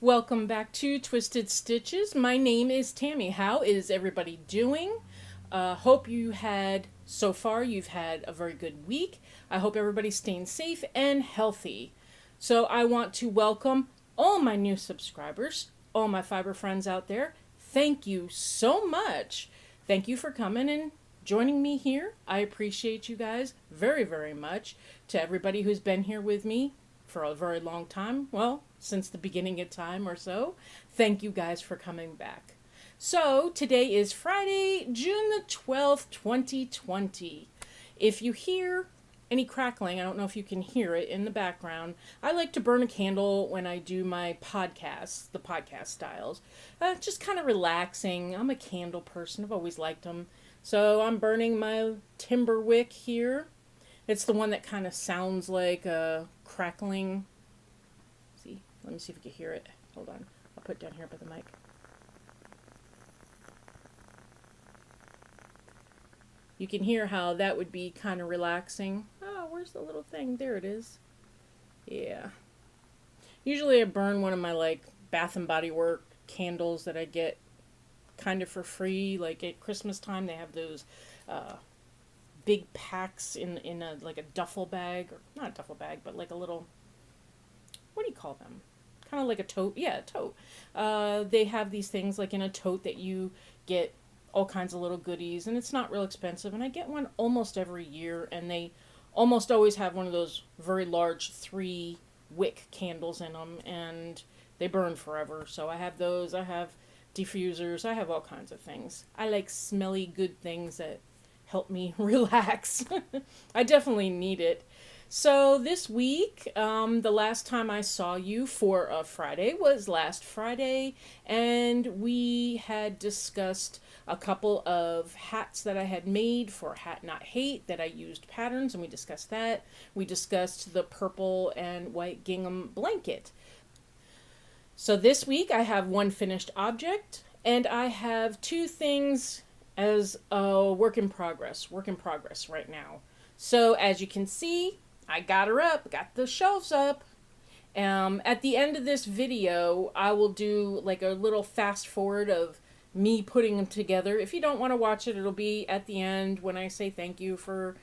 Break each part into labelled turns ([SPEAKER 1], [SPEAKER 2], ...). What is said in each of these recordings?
[SPEAKER 1] Welcome back to Twisted Stitches. My name is Tammy. How is everybody doing? Hope you've had a very good week. I hope everybody's staying safe and healthy. So I want to welcome all my new subscribers, all my fiber friends out there. Thank you so much. Thank you for coming and joining me here. I appreciate you guys very, very much. To everybody who's been here with me for a very long time, well, since the beginning of time or so, thank you guys for coming back. So today is Friday, June the 12th, 2020. If you hear any crackling, I don't know if you can hear it in the background, I like to burn a candle when I do my podcasts, the podcast styles. Just kind of relaxing. I'm a candle person. I've always liked them. So I'm burning my timber wick here. It's the one that kind of sounds like a crackling. See, let me see if you can hear it. Hold on. I'll put it down here by the mic. You can hear how that would be kind of relaxing. Oh, where's the little thing? There it is. Yeah. Usually I burn one of my Bath and Body Works candles that I get kind of for free. Like at Christmas time they have those big packs in a duffel bag, or not a duffel bag, but like a little, what do you call them? Kind of like a tote. Yeah, a tote. They have these things like in a tote that you get all kinds of little goodies, and it's not real expensive, and I get one almost every year, and they almost always have one of those very large 3 wick candles in them, and they burn forever. So I have those. I have diffusers. I have all kinds of things. I like smelly good things that help me relax. I definitely need it. So this week, the last time I saw you for a Friday was last Friday, and we had discussed a couple of hats that I had made for hatnothate that I used patterns, and we discussed that. We discussed the purple and white gingham blanket. So this week I have one finished object, and I have 2 things as a work in progress right now. So as you can see, I got her up, got the shelves up. At the end of this video, I will do like a little fast forward of me putting them together. If you don't want to watch it, it'll be at the end when I say thank you for,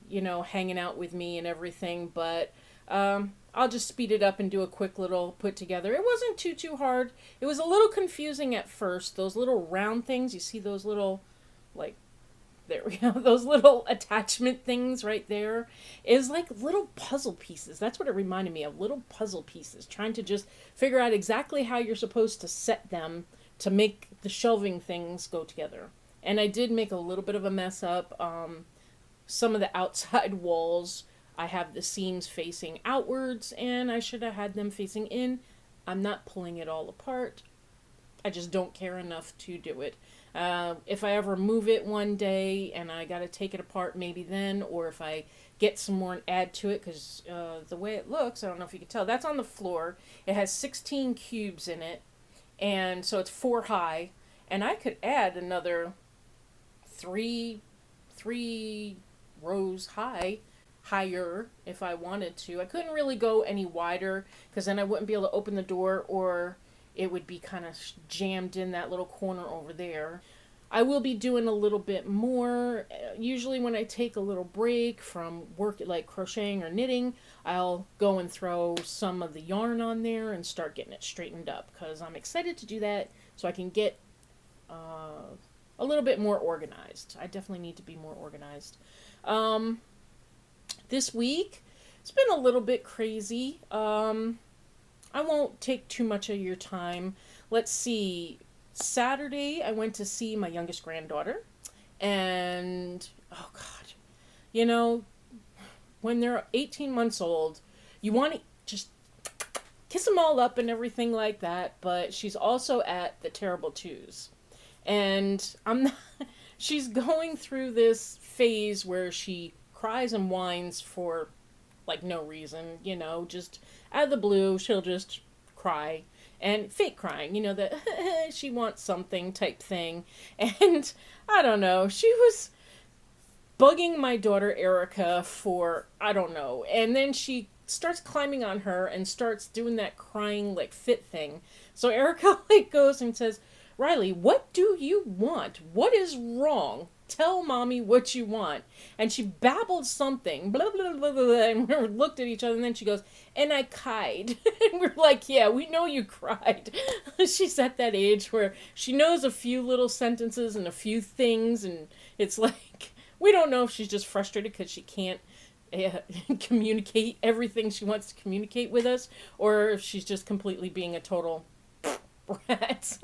[SPEAKER 1] hanging out with me and everything. But I'll just speed it up and do a quick little put together. It wasn't too hard. It was a little confusing at first. Those little round things, you see those little, there we go, those little attachment things right there is like little puzzle pieces. That's what it reminded me of, little puzzle pieces, trying to just figure out exactly how you're supposed to set them to make the shelving things go together. And I did make a little bit of a mess up. Some of the outside walls, I have the seams facing outwards, and I should have had them facing in. I'm not pulling it all apart. I just don't care enough to do it. If I ever move it one day and I got to take it apart, maybe then, or if I get some more and add to it, because the way it looks, I don't know if you can tell, that's on the floor. It has 16 cubes in it, and so it's 4 high, and I could add another 3 rows higher if I wanted to. I couldn't really go any wider because then I wouldn't be able to open the door, or it would be kind of jammed in that little corner over there. I will be doing a little bit more. Usually when I take a little break from work, like crocheting or knitting, I'll go and throw some of the yarn on there and start getting it straightened up, because I'm excited to do that so I can get a little bit more organized. I definitely need to be more organized. This week, it's been a little bit crazy. I won't take too much of your time. Let's see. Saturday, I went to see my youngest granddaughter. And, oh God. When they're 18 months old, you want to just kiss them all up and everything like that. But she's also at the terrible twos. And she's going through this phase where she cries and whines for no reason, just out of the blue, she'll just cry, and fake crying, that she wants something type thing. And I don't know, she was bugging my daughter Erica for, I don't know, and then she starts climbing on her and starts doing that crying like fit thing. So Erica like goes and says, Riley, what do you want? What is wrong? Tell mommy what you want. And she babbled something, blah, blah, blah, blah, blah, and we looked at each other, and then she goes, and I cried. And we're like, yeah, we know you cried. She's at that age where she knows a few little sentences and a few things, and it's like, we don't know if she's just frustrated because she can't communicate everything she wants to communicate with us, or if she's just completely being a total brat.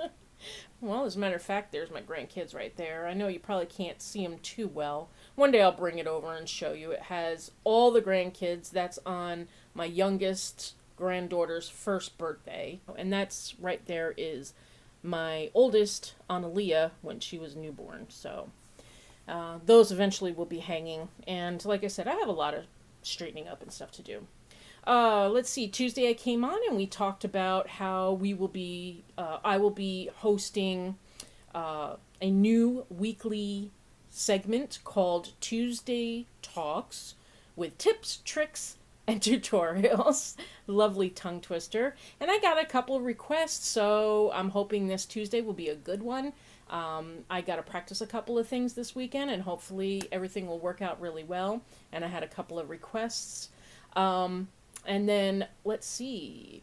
[SPEAKER 1] Well, as a matter of fact, there's my grandkids right there. I know you probably can't see them too well. One day I'll bring it over and show you. It has all the grandkids. That's on my youngest granddaughter's first birthday. And that's right there is my oldest, Analia, when she was newborn. So those eventually will be hanging. And like I said, I have a lot of straightening up and stuff to do. Let's see, Tuesday I came on and we talked about how I will be hosting a new weekly segment called Tuesday Talks with tips, tricks, and tutorials. Lovely tongue twister. And I got a couple of requests, so I'm hoping this Tuesday will be a good one. I got to practice a couple of things this weekend, and hopefully everything will work out really well. And I had a couple of requests. And then, let's see,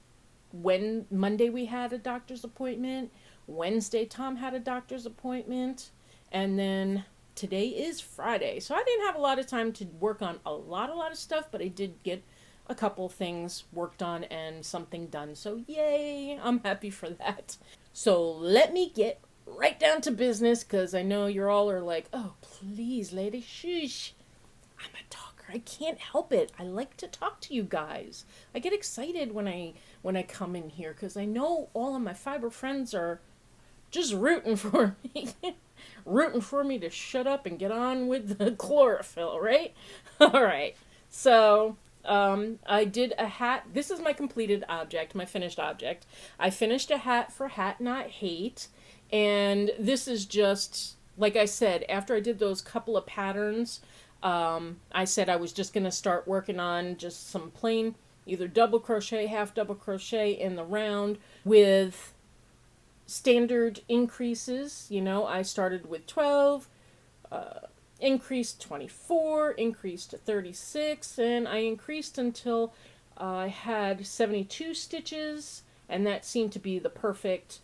[SPEAKER 1] Monday we had a doctor's appointment, Wednesday Tom had a doctor's appointment, and then today is Friday. So I didn't have a lot of time to work on a lot of stuff, but I did get a couple things worked on and something done. So yay, I'm happy for that. So let me get right down to business, because I know you all are like, oh, please, lady, shush. I'm a talker. I can't help it. I like to talk to you guys. I get excited when I come in here because I know all of my fiber friends are just rooting for me. Rooting for me to shut up and get on with the chlorophyll, right? All right. So, I did a hat. This is my completed object, my finished object. I finished a hat for Hat Not Hate, and this is just, like I said, after I did those couple of patterns, I said I was just going to start working on just some plain, either double crochet, half double crochet in the round with standard increases. You know, I started with 12, increased 24, increased to 36, and I increased until I had 72 stitches, and that seemed to be the perfect,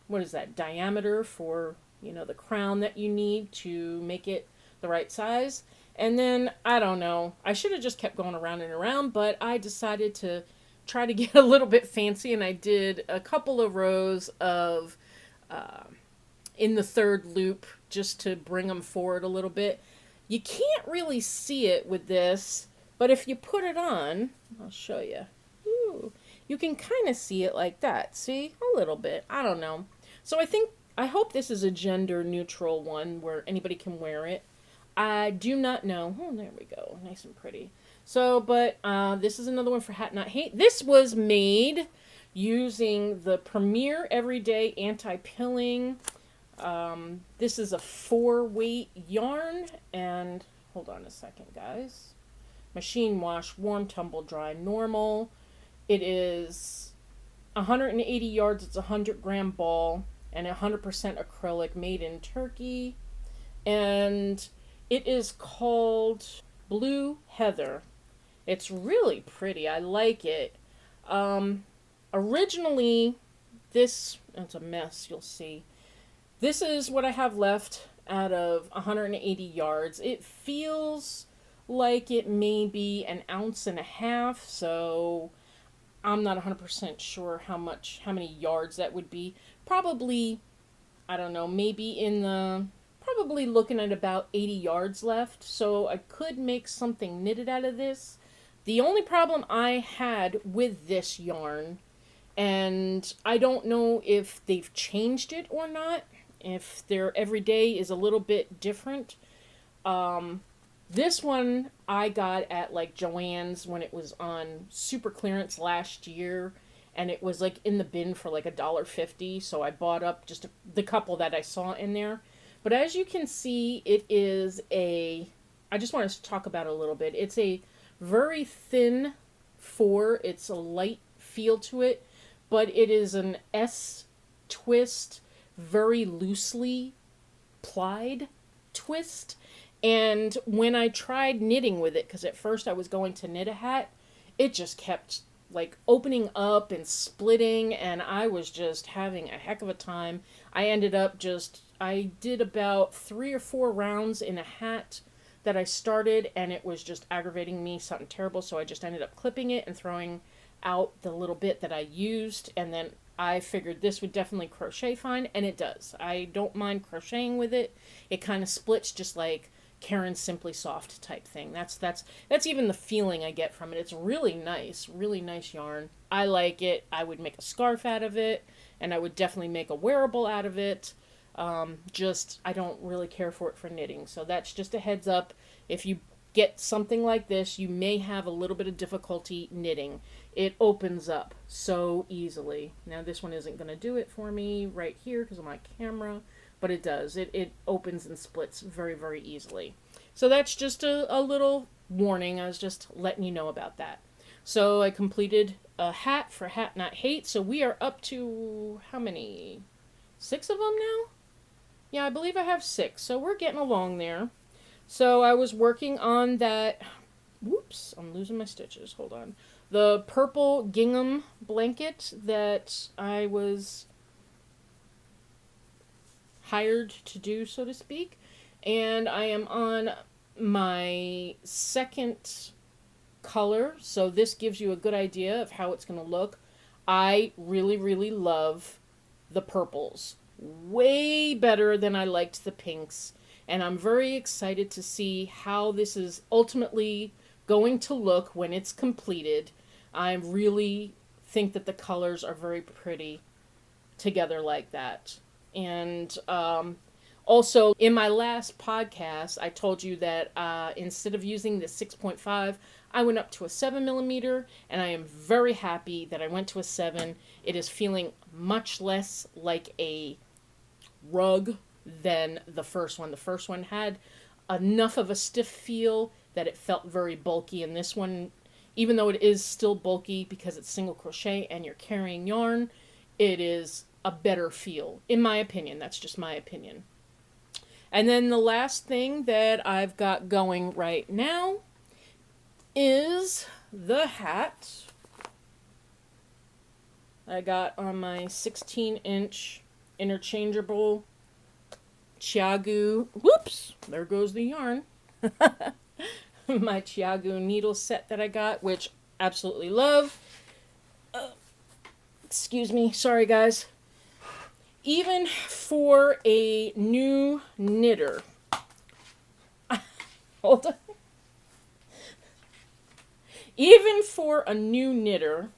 [SPEAKER 1] what is that, diameter for, you know, the crown that you need to make it the right size. And then, I don't know, I should have just kept going around and around, but I decided to try to get a little bit fancy, and I did a couple of rows of in the third loop just to bring them forward a little bit. You can't really see it with this, but if you put it on, I'll show you. Ooh, you can kind of see it like that. See? A little bit. I don't know. So I hope this is a gender neutral one where anybody can wear it. I do not know. Oh, there we go. Nice and pretty. So, but this is another one for Hat Not Hate. This was made using the Premier Everyday Anti-Pilling. This is a 4-weight yarn. And, hold on a second, guys. Machine wash, warm, tumble dry, normal. It is 180 yards. It's a 100-gram ball. And 100% acrylic, made in Turkey. And it is called Blue Heather. It's really pretty. I like it. Originally, it's a mess, you'll see. This is what I have left out of 180 yards. It feels like it may be an ounce and a half, so I'm not 100% sure how many yards that would be. Probably, I don't know, probably looking at about 80 yards left, so I could make something knitted out of this. The only problem I had with this yarn, and I don't know if they've changed it or not, if their everyday is a little bit different. This one I got at like Joann's when it was on super clearance last year, and it was like in the bin for like $1.50, so I bought up just the couple that I saw in there. But as you can see, it is I just wanted to talk about it a little bit. It's a very thin 4. It's a light feel to it, but it is an S twist, very loosely plied twist. And when I tried knitting with it, because at first I was going to knit a hat, it just kept like opening up and splitting, and I was just having a heck of a time. I did about 3 or 4 rounds in a hat that I started, and it was just aggravating me something terrible, so I just ended up clipping it and throwing out the little bit that I used, and then I figured this would definitely crochet fine, and it does. I don't mind crocheting with it. It kind of splits just like Karen's Simply Soft type thing. That's even the feeling I get from it. It's really nice yarn. I like it. I would make a scarf out of it, and I would definitely make a wearable out of it. I don't really care for it for knitting. So that's just a heads up. If you get something like this, you may have a little bit of difficulty knitting. It opens up so easily. Now this one isn't going to do it for me right here because of my camera, but it does. It opens and splits very, very easily. So that's just a little warning. I was just letting you know about that. So I completed a hat for Hat Not Hate. So we are up to how many? 6 of them now? Yeah, I believe I have 6. So we're getting along there. So I was working on that. Whoops, I'm losing my stitches. Hold on. The purple gingham blanket that I was hired to do, so to speak. And I am on my second color, so this gives you a good idea of how it's going to look. I really, really love the purples. Way better than I liked the pinks. And I'm very excited to see how this is ultimately going to look when it's completed. I really think that the colors are very pretty together like that. And also, in my last podcast, I told you that instead of using the 6.5, I went up to a 7mm, and I am very happy that I went to a 7. It is feeling much less like a rug than the first one. The first one had enough of a stiff feel that it felt very bulky, and this one, even though it is still bulky because it's single crochet and you're carrying yarn, it is a better feel, in my opinion. That's just my opinion. And then the last thing that I've got going right now is the hat I got on my 16-inch interchangeable Chiagu. Whoops! There goes the yarn. My Chiagu needle set that I got, which absolutely love. Excuse me. Sorry, guys. Even for a new knitter, hold on. Even for a new knitter,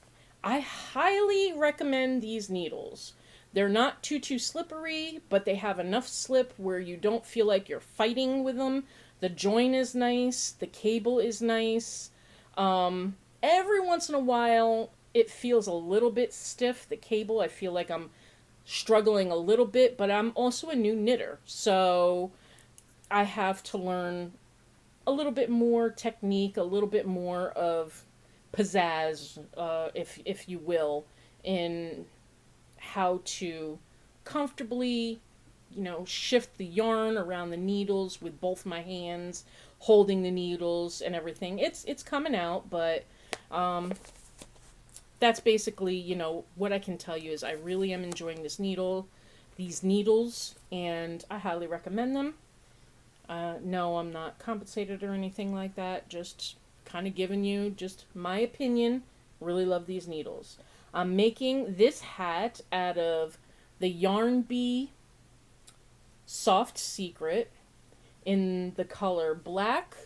[SPEAKER 1] I highly recommend these needles. They're not too slippery, but they have enough slip where you don't feel like you're fighting with them. The join is nice. The cable is nice. Every once in a while, it feels a little bit stiff. The cable, I feel like I'm struggling a little bit, but I'm also a new knitter, so I have to learn a little bit more technique, a little bit more of pizzazz, if you will, in how to comfortably, shift the yarn around the needles with both my hands, holding the needles and everything. It's coming out, but that's basically, what I can tell you is I really am enjoying these needles, and I highly recommend them. No, I'm not compensated or anything like that. Just kind of giving you just my opinion. Really love these needles. I'm making this hat out of the Yarn Bee Soft Secret in the color black,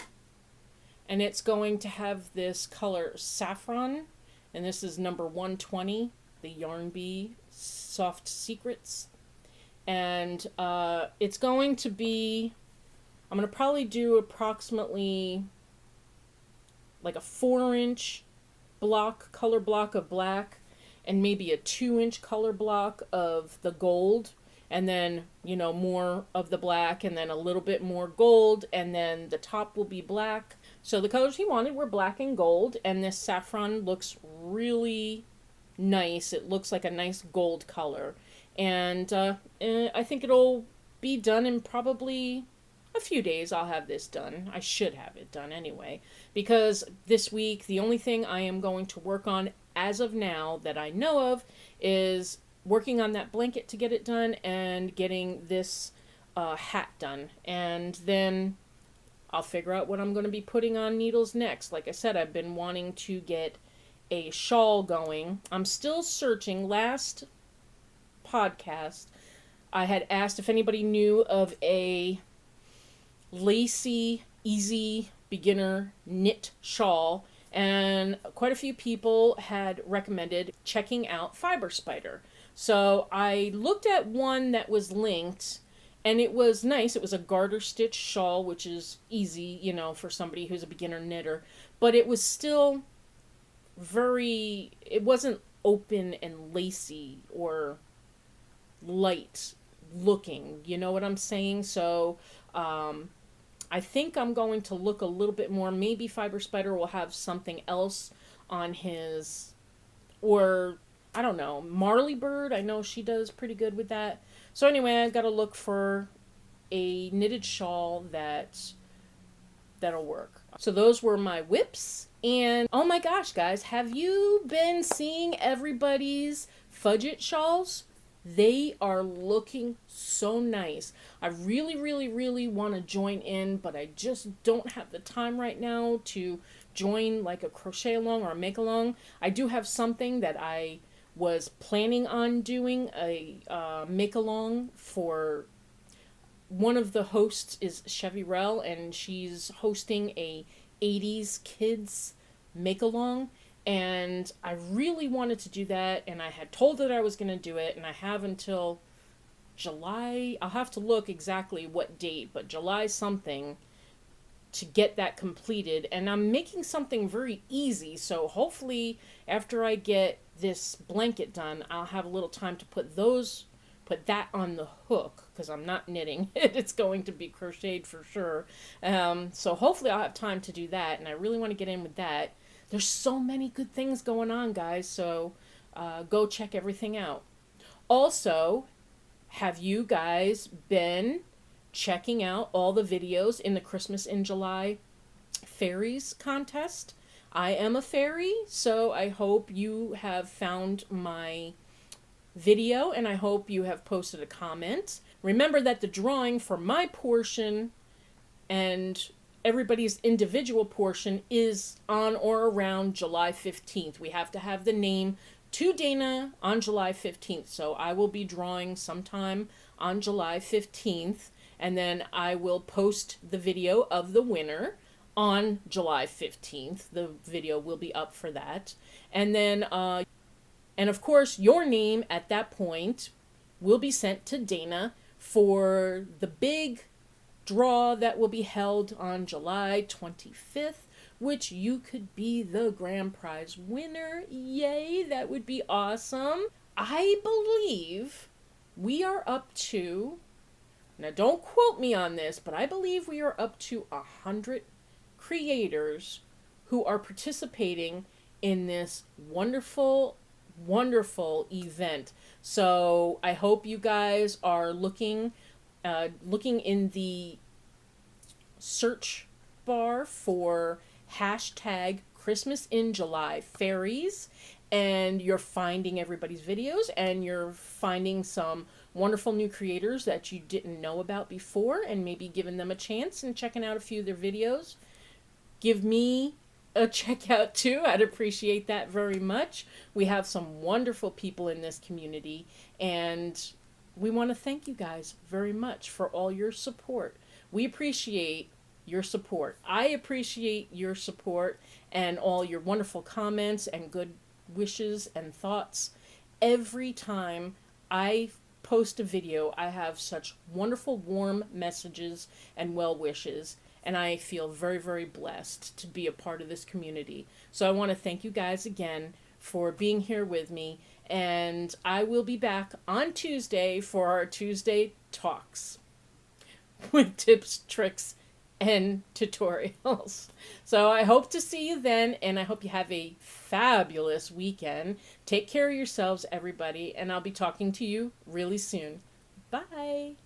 [SPEAKER 1] and it's going to have this color saffron, and this is number 120, the Yarn Bee Soft Secrets. And it's going to be, I'm going to probably do approximately like a 4-inch color block of black, and maybe a 2-inch color block of the gold, and then, more of the black, and then a little bit more gold, and then the top will be black. So the colors he wanted were black and gold, and this saffron looks really nice. It looks like a nice gold color. And I think it'll be done in probably a few days. I'll have this done. I should have it done anyway. Because this week, the only thing I am going to work on as of now that I know of is working on that blanket to get it done and getting this hat done. And then I'll figure out what I'm going to be putting on needles next. Like I said, I've been wanting to get a shawl going. I'm still searching. Last podcast, I had asked if anybody knew of a lacy, easy, beginner knit shawl, and quite a few people had recommended checking out Fiber Spider. So I looked at one that was linked, and it was nice. It was a garter stitch shawl, which is easy, you know, for somebody who's a beginner knitter, but it was still it wasn't open and lacy or light looking, you know what I'm saying? So I think I'm going to look a little bit more. Maybe Fiber Spider will have something else on his, or I don't know, Marley Bird. I know she does pretty good with that. So anyway, I've got to look for a knitted shawl that'll work. So those were my whips. And oh my gosh, guys, have you been seeing everybody's fudget shawls? They are looking so nice. I really, really, really want to join in, but I just don't have the time right now to join like a crochet along or a make along. I do have something that I was planning on doing, a make along for. One of the hosts is Chevy Rell, and she's hosting a 80s kids make along. And I really wanted to do that, and I had told her that I was going to do it, and I have until July. I'll have to look exactly what date, but July something to get that completed. And I'm making something very easy, so hopefully after I get this blanket done, I'll have a little time to put that on the hook, because I'm not knitting it. It's going to be crocheted for sure. So hopefully I'll have time to do that, and I really want to get in with that. There's so many good things going on, guys, so go check everything out. Also, have you guys been checking out all the videos in the Christmas in July fairies contest? I am a fairy, so I hope you have found my video, and I hope you have posted a comment. Remember that the drawing for my portion and everybody's individual portion is on or around July 15th. We have to have the name to Dana on July 15th. So I will be drawing sometime on July 15th, and then I will post the video of the winner on July 15th. The video will be up for that. And then, and of course, your name at that point will be sent to Dana for the big draw that will be held on July 25th, which you could be the grand prize winner. Yay, that would be awesome. I believe we are up to, now don't quote me on this, but I believe we are up to 100 creators who are participating in this wonderful, wonderful event. So I hope you guys are looking in the search bar for hashtag Christmas in July fairies, and you're finding everybody's videos, and you're finding some wonderful new creators that you didn't know about before, and maybe giving them a chance and checking out a few of their videos. Give me a check out too. I'd appreciate that very much. We have some wonderful people in this community, and we want to thank you guys very much for all your support. We appreciate your support. I appreciate your support and all your wonderful comments and good wishes and thoughts. Every time I post a video, I have such wonderful, warm messages and well wishes, and I feel very, very blessed to be a part of this community. So I want to thank you guys again for being here with me, and I will be back on Tuesday for our Tuesday talks with tips, tricks, and tutorials. So I hope to see you then, and I hope you have a fabulous weekend. Take care of yourselves, everybody, and I'll be talking to you really soon. Bye.